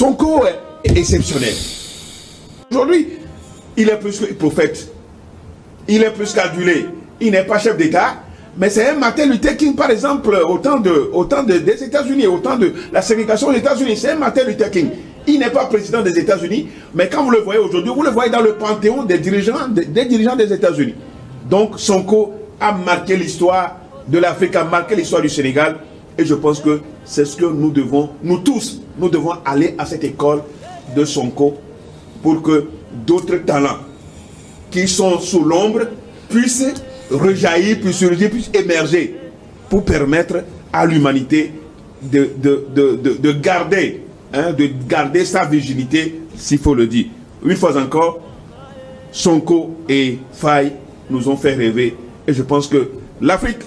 Sonko est exceptionnel. Aujourd'hui, il est plus que prophète. Il est plus qu'adulé. Il n'est pas chef d'État, mais c'est un Martin Luther King, par exemple, au temps des États-Unis, au temps de la ségrégation des États-Unis. C'est un Martin Luther King. Il n'est pas président des États-Unis, mais quand vous le voyez aujourd'hui, vous le voyez dans le panthéon des dirigeants des États-Unis. Donc Sonko a marqué l'histoire de l'Afrique, a marqué l'histoire du Sénégal, et je pense que c'est ce que nous devons, nous tous, nous devons aller à cette école de Sonko pour que d'autres talents qui sont sous l'ombre puissent rejaillir, puissent surgir, puissent émerger pour permettre à l'humanité de garder sa virginité, s'il faut le dire. Une fois encore, Sonko et Faye nous ont fait rêver, et je pense que l'Afrique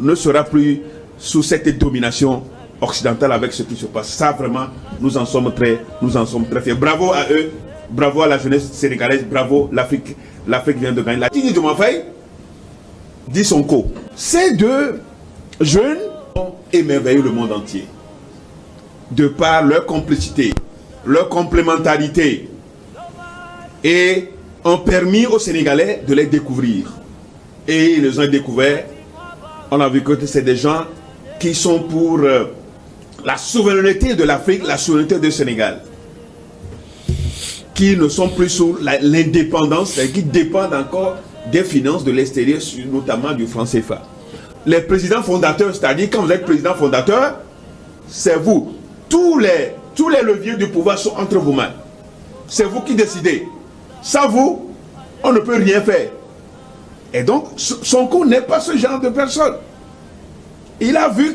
ne sera plus sous cette domination occidentale avec ce qui se passe. Ça, vraiment, nous en sommes très fiers. Bravo à eux, bravo à la jeunesse sénégalaise, bravo, l'Afrique vient de gagner. La Tini de Faye dit Sonko. Ces deux jeunes ont émerveillé le monde entier de par leur complicité, leur complémentarité, et ont permis aux Sénégalais de les découvrir. Et ils les ont découverts. On a vu que c'est des gens qui sont pour la souveraineté de l'Afrique, la souveraineté du Sénégal, qui ne sont plus sous l'indépendance, qui dépendent encore des finances de l'extérieur, notamment du franc CFA. Les présidents fondateurs, c'est-à-dire quand vous êtes président fondateur, c'est vous. Tous les leviers du pouvoir sont entre vos mains. C'est vous qui décidez. Sans vous, on ne peut rien faire. Et donc, Sonko n'est pas ce genre de personne. Il a vu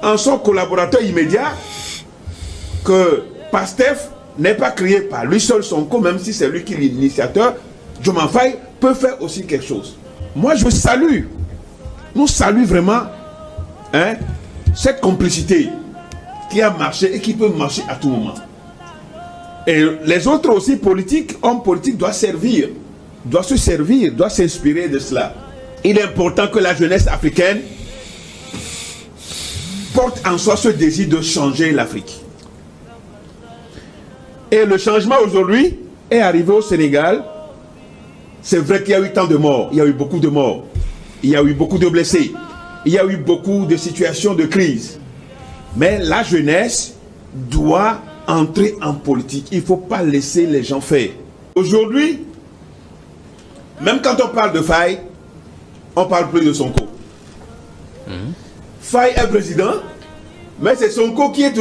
en son collaborateur immédiat que Pastef n'est pas créé par lui seul, Sonko, même si c'est lui qui est l'initiateur. Diomaye Faye peut faire aussi quelque chose. Moi, je salue. Nous saluons vraiment cette complicité qui a marché et qui peut marcher à tout moment. Et les autres aussi politiques, hommes politiques, doivent se servir, doivent s'inspirer de cela. Il est important que la jeunesse africaine porte en soi ce désir de changer l'Afrique. Et le changement aujourd'hui est arrivé au Sénégal. C'est vrai qu'il y a eu tant de morts, il y a eu beaucoup de morts, il y a eu beaucoup de blessés, il y a eu beaucoup de situations de crise. Mais la jeunesse doit entrer en politique. Il ne faut pas laisser les gens faire. Aujourd'hui, même quand on parle de Faye, on parle plus de Sonko. Faye est président, mais c'est Sonko qui est toujours